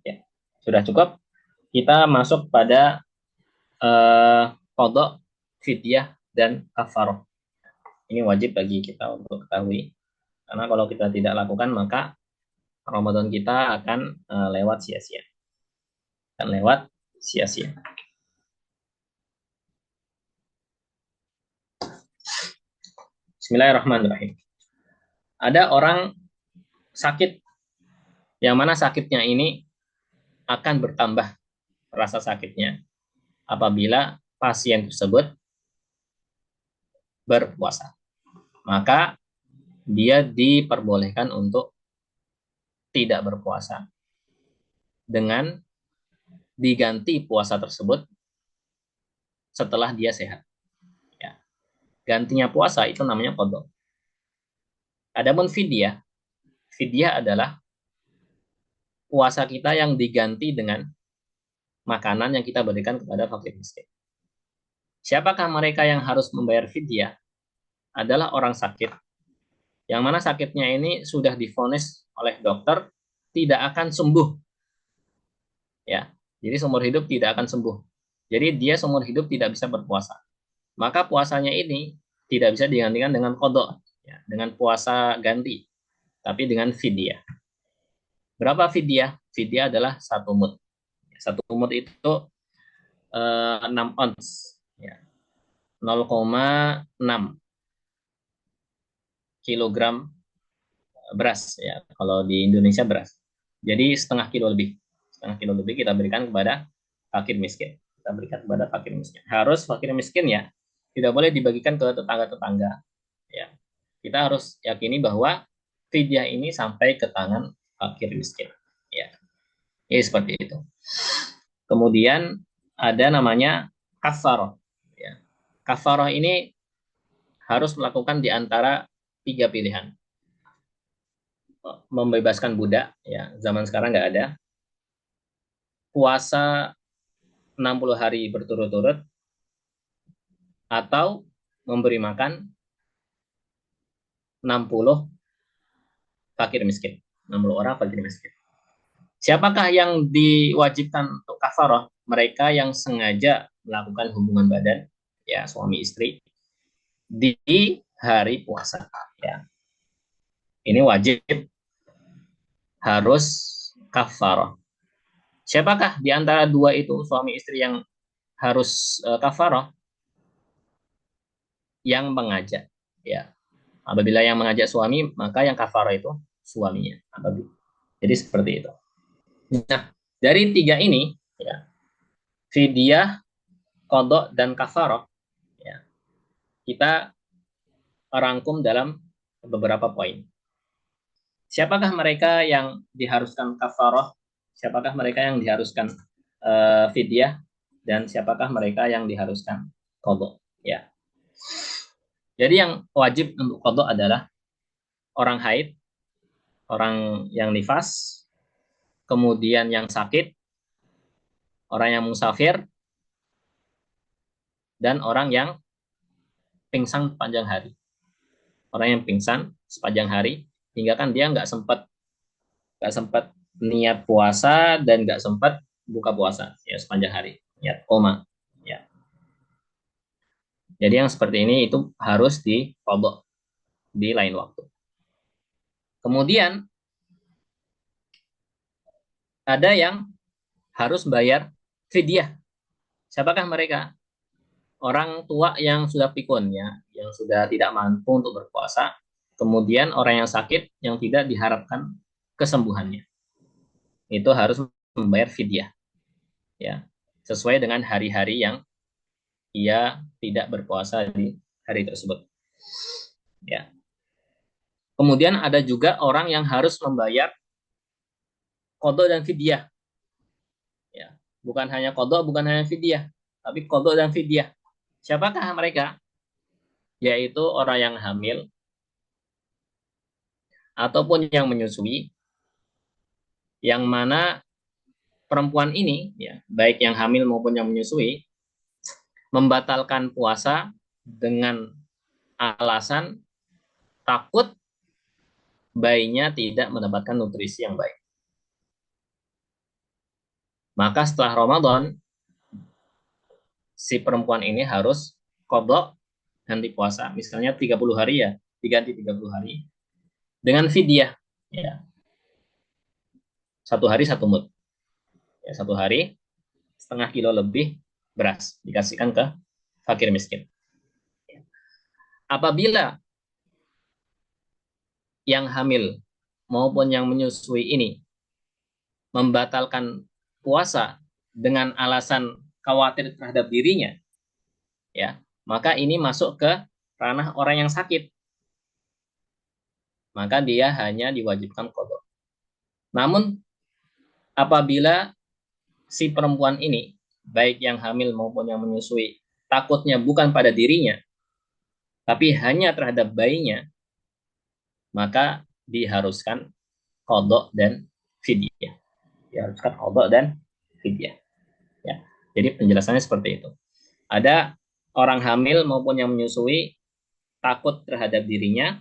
S1: Ya. Sudah cukup. Kita masuk pada kodok, fidyah, dan kafaroh. Ini wajib bagi kita untuk ketahui. Karena kalau kita tidak lakukan, maka Ramadan kita akan lewat sia-sia. Akan lewat sia-sia. Bismillahirrahmanirrahim. Ada orang sakit, yang mana sakitnya ini akan bertambah rasa sakitnya apabila pasien tersebut berpuasa. Maka dia diperbolehkan untuk tidak berpuasa dengan diganti puasa tersebut setelah dia sehat. Ya. Gantinya puasa itu namanya qadha. Adapun fidyah, fidyah adalah puasa kita yang diganti dengan makanan yang kita berikan kepada fakir miskin. Siapakah mereka yang harus membayar fidyah? Adalah orang sakit, yang mana sakitnya ini sudah divonis oleh dokter tidak akan sembuh. Ya, jadi seumur hidup tidak akan sembuh. Jadi dia seumur hidup tidak bisa berpuasa. Maka puasanya ini tidak bisa digantikan dengan qadha, ya, dengan puasa ganti, tapi dengan fidyah. Berapa fidyah? Fidyah adalah satu mud. Satu mud itu 6 ons, ya, 0,6 kilogram beras, ya, kalau di Indonesia beras. Jadi setengah kilo lebih kita berikan kepada fakir miskin. Kita berikan kepada fakir miskin. Harus fakir miskin, ya, tidak boleh dibagikan ke tetangga-tetangga. Ya, kita harus yakini bahwa fidyah ini sampai ke tangan fakir miskin. Ya, ini seperti itu. Kemudian ada namanya kafaroh. Ya. Kafaroh ini harus melakukan di antara 3 pilihan. Membebaskan budak, ya, zaman sekarang nggak ada. Puasa 60 hari berturut-turut, atau memberi makan 60 fakir miskin. 60 orang fakir miskin. Siapakah yang diwajibkan untuk kafaroh? Mereka yang sengaja melakukan hubungan badan, ya, suami istri, di hari puasa. Ya. Ini wajib, harus kafaroh. Siapakah di antara dua itu, suami istri yang harus kafarah yang mengajak. Ya, apabila yang mengajak suami, maka yang kafarah itu suaminya. Jadi seperti itu. Nah, dari tiga ini, ya, fidyah, kodok, dan kafarah, ya, kita rangkum dalam beberapa poin. Siapakah mereka yang diharuskan kafarah? Siapakah mereka yang diharuskan fidyah? Dan siapakah mereka yang diharuskan kodok? Ya. Jadi yang wajib untuk kodok adalah orang haid, orang yang nifas, kemudian yang sakit, orang yang musafir, dan orang yang pingsan sepanjang hari. Orang yang pingsan sepanjang hari, hingga kan dia nggak sempat niat puasa dan nggak sempat buka puasa ya sepanjang hari, niat koma. Ya. Jadi yang seperti ini itu harus dikodok di lain waktu. Kemudian ada yang harus bayar fidyah. Siapakah mereka? Orang tua yang sudah pikun ya, yang sudah tidak mampu untuk berpuasa, kemudian orang yang sakit yang tidak diharapkan kesembuhannya. Itu harus membayar fidyah ya, sesuai dengan hari-hari yang ia tidak berpuasa di hari tersebut. Ya. Kemudian ada juga orang yang harus membayar qada dan fidyah. Ya. Bukan hanya qada, bukan hanya fidyah, tapi qada dan fidyah. Siapakah mereka? Yaitu orang yang hamil ataupun yang menyusui, yang mana perempuan ini, ya, baik yang hamil maupun yang menyusui, membatalkan puasa dengan alasan takut bayinya tidak mendapatkan nutrisi yang baik. Maka setelah Ramadan, si perempuan ini harus kodok ganti puasa. Misalnya 30 hari ya, diganti 30 hari. Dengan fidyah. Ya, satu hari satu mud. Ya, satu hari setengah kilo lebih beras dikasihkan ke fakir miskin. Apabila yang hamil maupun yang menyusui ini membatalkan puasa dengan alasan khawatir terhadap dirinya, ya, maka ini masuk ke ranah orang yang sakit. Maka dia hanya diwajibkan qada. Namun apabila si perempuan ini, baik yang hamil maupun yang menyusui, takutnya bukan pada dirinya, tapi hanya terhadap bayinya, maka diharuskan qada dan fidyah. Diharuskan qada dan fidyah. Ya. Jadi penjelasannya seperti itu. Ada orang hamil maupun yang menyusui takut terhadap dirinya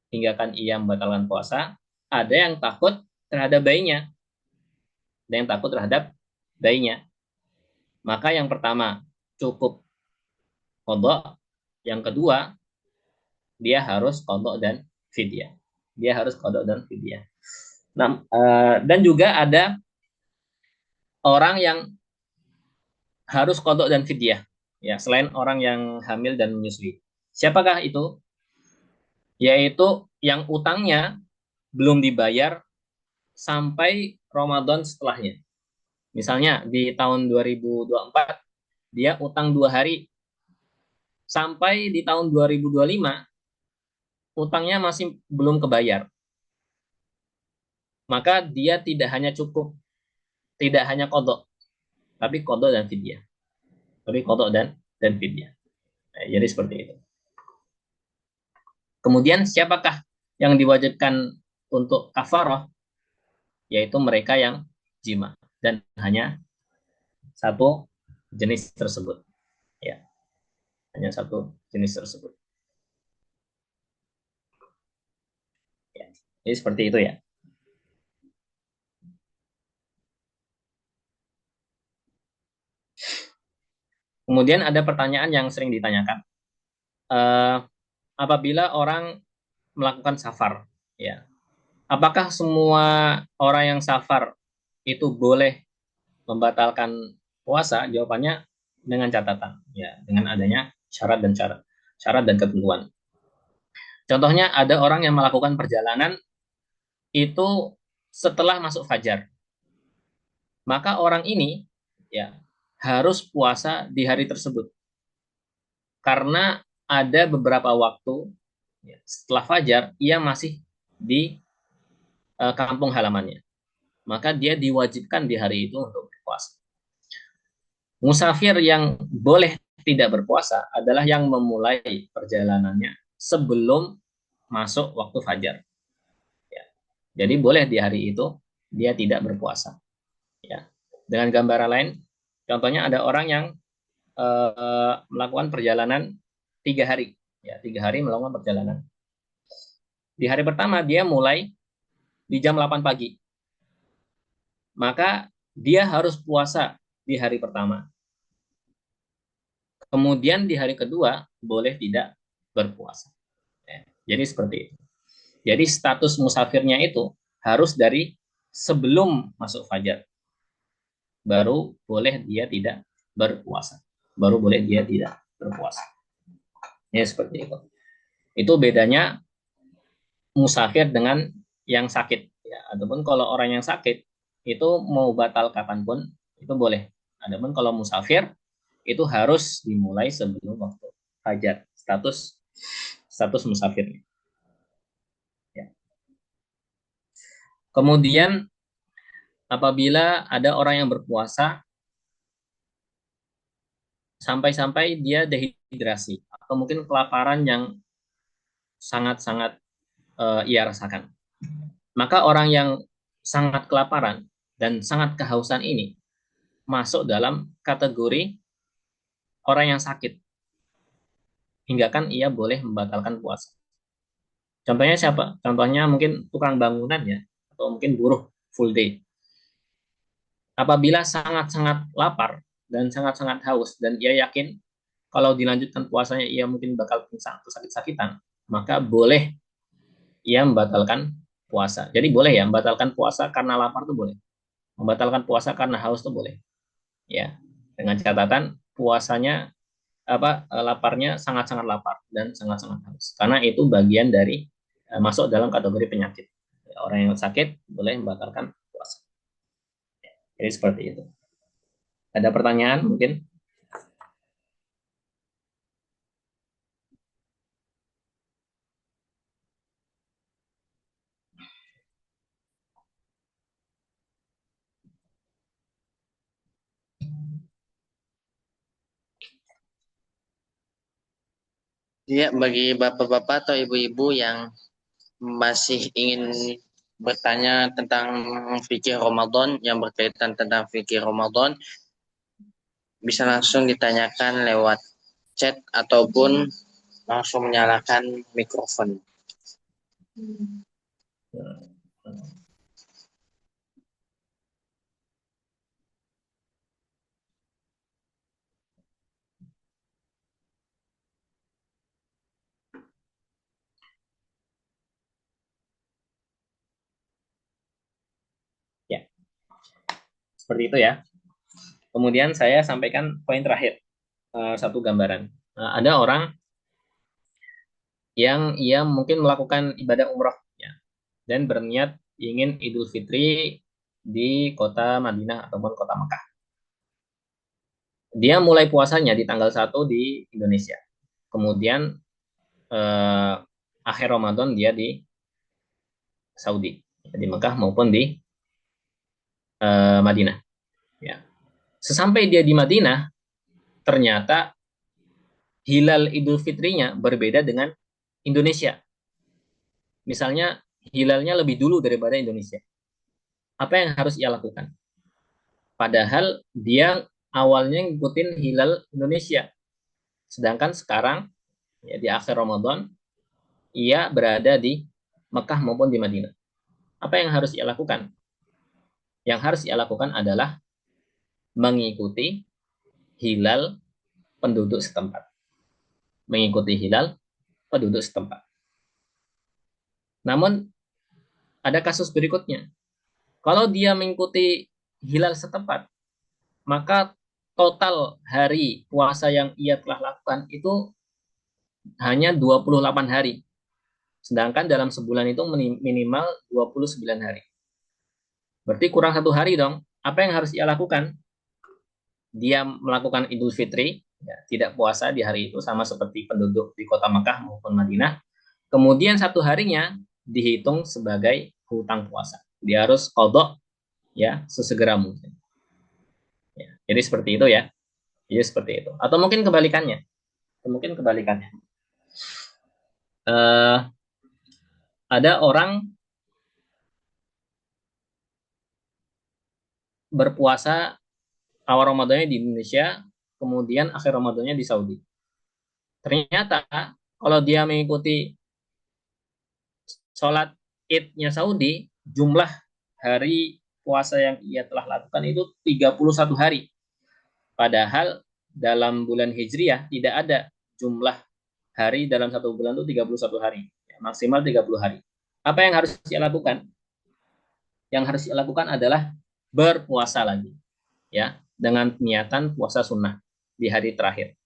S1: hingga kan ia membatalkan puasa. Ada yang takut terhadap bayinya. Ada yang takut terhadap bayinya. Maka yang pertama cukup kodok, yang kedua dia harus kodok dan fidyah. Dia harus kodok dan fidyah. Nah, dan juga ada orang yang harus kodok dan fidyah, ya, selain orang yang hamil dan menyusui. Siapakah itu? Yaitu yang utangnya belum dibayar sampai Ramadan setelahnya. Misalnya di tahun 2024 dia utang 2 hari, sampai di tahun 2025 utangnya masih belum kebayar. Maka dia tidak hanya kodok, tapi kodok dan fidyah. Tapi kodok dan fidyah. Nah, jadi seperti itu. Kemudian siapakah yang diwajibkan untuk kafarah? Yaitu mereka yang jima dan hanya satu jenis tersebut. Ya, hanya satu jenis tersebut. Ya. Jadi seperti itu ya. Kemudian ada pertanyaan yang sering ditanyakan. Apabila orang melakukan safar, ya, apakah semua orang yang safar itu boleh membatalkan puasa? Jawabannya dengan catatan, ya, dengan adanya syarat dan ketentuan. Contohnya ada orang yang melakukan perjalanan itu setelah masuk fajar, maka orang ini ya harus puasa di hari tersebut karena ada beberapa waktu ya, setelah fajar ia masih di kampung halamannya, maka dia diwajibkan di hari itu untuk berpuasa. Musafir yang boleh tidak berpuasa adalah yang memulai perjalanannya sebelum masuk waktu fajar. Ya. Jadi boleh di hari itu dia tidak berpuasa. Ya. Dengan gambaran lain, contohnya ada orang yang melakukan perjalanan 3 hari. Ya, 3 hari melakukan perjalanan. Di hari pertama dia mulai di jam 8 pagi. Maka dia harus puasa di hari pertama. Kemudian di hari kedua boleh tidak berpuasa. Ya, jadi seperti itu. Jadi status musafirnya itu harus dari sebelum masuk fajar. Baru boleh dia tidak berpuasa. Baru boleh dia tidak berpuasa. Ya seperti itu. Itu bedanya musafir dengan yang sakit. Ya, ataupun kalau orang yang sakit itu mau batal kapanpun itu boleh. Adapun kalau musafir itu harus dimulai sebelum waktu fajar. Status musafirnya. Ya. Kemudian apabila ada orang yang berpuasa sampai-sampai dia dehidrasi atau mungkin kelaparan yang sangat-sangat ia rasakan. Maka orang yang sangat kelaparan dan sangat kehausan ini masuk dalam kategori orang yang sakit hingga kan ia boleh membatalkan puasa. Contohnya siapa? Contohnya mungkin tukang bangunan ya atau mungkin buruh full day. Apabila sangat-sangat lapar dan sangat-sangat haus dan ia yakin kalau dilanjutkan puasanya ia mungkin bakal pingsan atau sakit-sakitan, maka boleh ia membatalkan puasa. Jadi boleh ya membatalkan puasa karena lapar tuh boleh. Membatalkan puasa karena haus tuh boleh. Ya. Dengan catatan puasanya laparnya sangat-sangat lapar dan sangat-sangat haus. Karena itu bagian dari masuk dalam kategori penyakit. Orang yang sakit boleh membatalkan puasa. Jadi seperti itu. Ada pertanyaan mungkin?
S2: Ya, bagi bapak-bapak atau ibu-ibu yang masih ingin bertanya tentang fikih Ramadan, yang berkaitan tentang fikih Ramadan, bisa langsung ditanyakan lewat chat ataupun langsung menyalakan mikrofon.
S1: Ya, seperti itu ya. Kemudian saya sampaikan poin terakhir, satu gambaran. Ada orang yang ia mungkin melakukan ibadah umroh ya, dan berniat ingin Idul Fitri di kota Madinah ataupun kota Mekah. Dia mulai puasanya di tanggal 1 di Indonesia. Kemudian eh, akhir Ramadan dia di Saudi, di Mekah maupun di Madinah. Ya. Sesampai dia di Madinah, ternyata hilal Idul Fitrinya berbeda dengan Indonesia. Misalnya hilalnya lebih dulu daripada Indonesia. Apa yang harus ia lakukan? Padahal dia awalnya ngikutin hilal Indonesia. Sedangkan sekarang ya, di akhir Ramadan ia berada di Mekah maupun di Madinah. Apa yang harus ia lakukan? Yang harus ia lakukan adalah mengikuti hilal penduduk setempat. Mengikuti hilal penduduk setempat. Namun ada kasus berikutnya. Kalau dia mengikuti hilal setempat, maka total hari puasa yang ia telah lakukan itu hanya 28 hari. Sedangkan dalam sebulan itu minimal 29 hari. Berarti kurang 1 hari dong. Apa yang harus ia lakukan? Dia melakukan Idul Fitri, ya, tidak puasa di hari itu sama seperti penduduk di kota Mekah maupun Madinah. Kemudian 1 harinya dihitung sebagai hutang puasa. Dia harus kodok ya sesegera mungkin. Ya, jadi seperti itu ya. Jadi seperti itu. Atau mungkin kebalikannya. Mungkin kebalikannya. Eh, ada orang berpuasa awal Ramadannya di Indonesia, kemudian akhir Ramadannya di Saudi. Ternyata kalau dia mengikuti sholat Id-nya Saudi, jumlah hari puasa yang ia telah lakukan itu 31 hari. Padahal dalam bulan Hijriah tidak ada jumlah hari dalam satu bulan itu 31 hari. Maksimal 30 hari. Apa yang harus ia lakukan? Yang harus ia lakukan adalah berpuasa lagi. Ya, dengan niatan puasa sunnah di hari terakhir.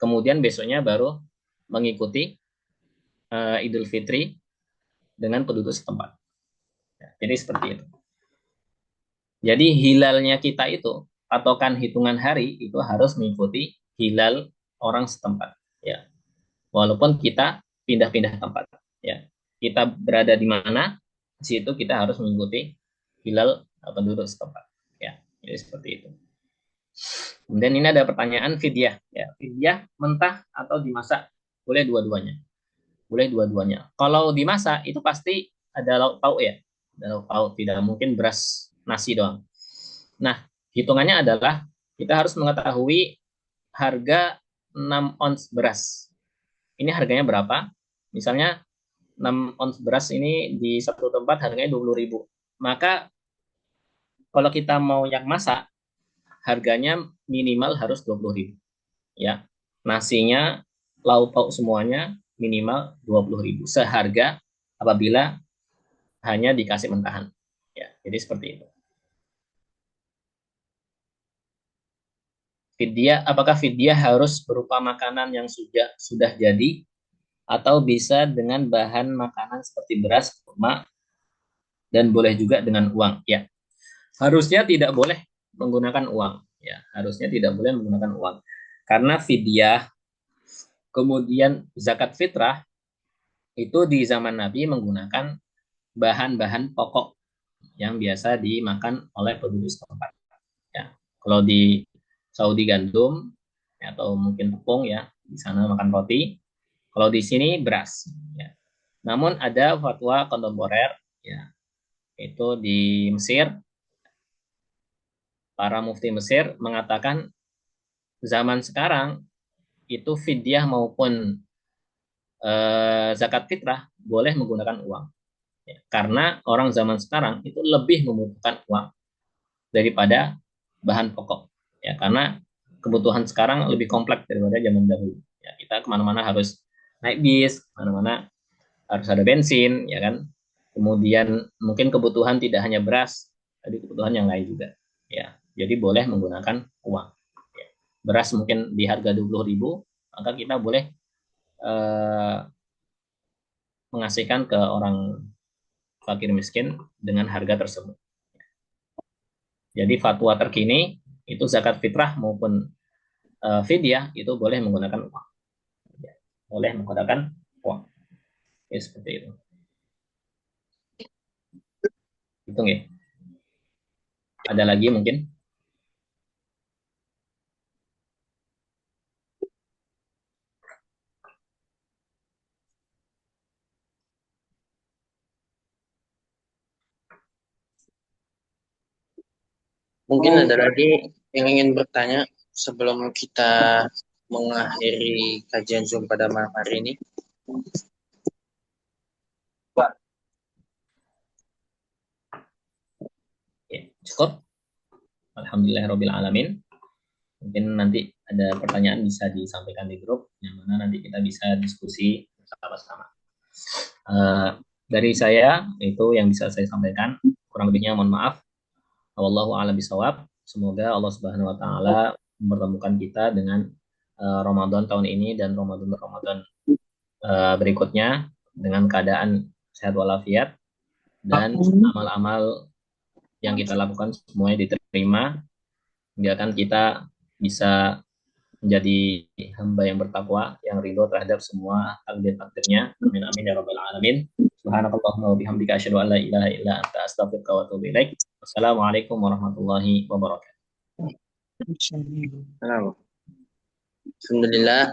S1: Kemudian besoknya baru mengikuti Idul Fitri dengan penduduk setempat. Ya, jadi seperti itu. Jadi hilalnya kita itu, patokan hitungan hari itu harus mengikuti hilal orang setempat. Ya, walaupun kita pindah-pindah tempat. Ya, kita berada di mana, di situ kita harus mengikuti hilal penduduk setempat. Ya, jadi seperti itu. Kemudian ini ada pertanyaan fidyah. Ya, fidyah mentah atau dimasak? Boleh dua-duanya. Boleh dua-duanya. Kalau dimasak itu pasti ada lauk pauk ya. Ada lauk pauk, tidak mungkin beras nasi doang. Nah, hitungannya adalah kita harus mengetahui harga 6 ons beras. Ini harganya berapa? Misalnya 6 ons beras ini di satu tempat harganya 20.000. Maka kalau kita mau yang masak, harganya minimal harus 20.000. Ya, nasinya, lauk pauk semuanya minimal 20.000. Seharga apabila hanya dikasih mentahan. Ya, jadi seperti itu. Fidyah, apakah fidyah harus berupa makanan yang sudah jadi atau bisa dengan bahan makanan seperti beras, kurma, dan boleh juga dengan uang? Ya, harusnya tidak boleh menggunakan uang. Ya, harusnya tidak boleh menggunakan uang. Karena fidyah, kemudian zakat fitrah, itu di zaman Nabi menggunakan bahan-bahan pokok yang biasa dimakan oleh penduduk setempat. Ya, kalau di Saudi gandum ya, atau mungkin tepung ya, di sana makan roti. Kalau di sini beras. Ya. Namun ada fatwa kontemporer ya, itu di Mesir, para mufti Mesir mengatakan zaman sekarang itu fidyah maupun zakat fitrah boleh menggunakan uang. Ya, karena orang zaman sekarang itu lebih membutuhkan uang daripada bahan pokok. Ya, karena kebutuhan sekarang lebih kompleks daripada zaman dahulu. Ya, kita kemana-mana harus naik bis, kemana-mana harus ada bensin, ya kan. Kemudian mungkin kebutuhan tidak hanya beras, tapi kebutuhan yang lain juga. Ya, jadi boleh menggunakan uang. Ya. Beras mungkin di harga 20.000, maka kita boleh mengasihkan ke orang fakir miskin dengan harga tersebut. Jadi fatwa terkini itu zakat fitrah maupun fidyah itu boleh menggunakan uang. Ya, boleh menggunakan uang. Ya, seperti itu. Hitung ya. Ada lagi mungkin?
S2: Mungkin ada lagi yang ingin bertanya sebelum kita mengakhiri kajian Zoom pada malam hari ini.
S1: Ya, cukup. Alhamdulillahirrahmanirrahim. Mungkin nanti ada pertanyaan bisa disampaikan di grup, yang mana nanti kita bisa diskusi bersama-sama. Dari saya, itu yang bisa saya sampaikan. Kurang lebihnya mohon maaf. Wallahu a'lam bishawab. Semoga Allah Subhanahu wa taala mempertemukan kita dengan Ramadan tahun ini dan Ramadan berikutnya dengan keadaan sehat walafiat dan amal-amal yang kita lakukan semuanya diterima hingga kan kita bisa menjadi hamba yang bertakwa yang ridho terhadap semua takdir-takdirnya. Amin amin ya rabbal alamin. Subhanakallahumma wa bihamdika asyhadu an la ilaha illa anta astaghfiruka wa atubu ilaik. Wassalamualaikum warahmatullahi wabarakatuh.
S2: Alhamdulillah.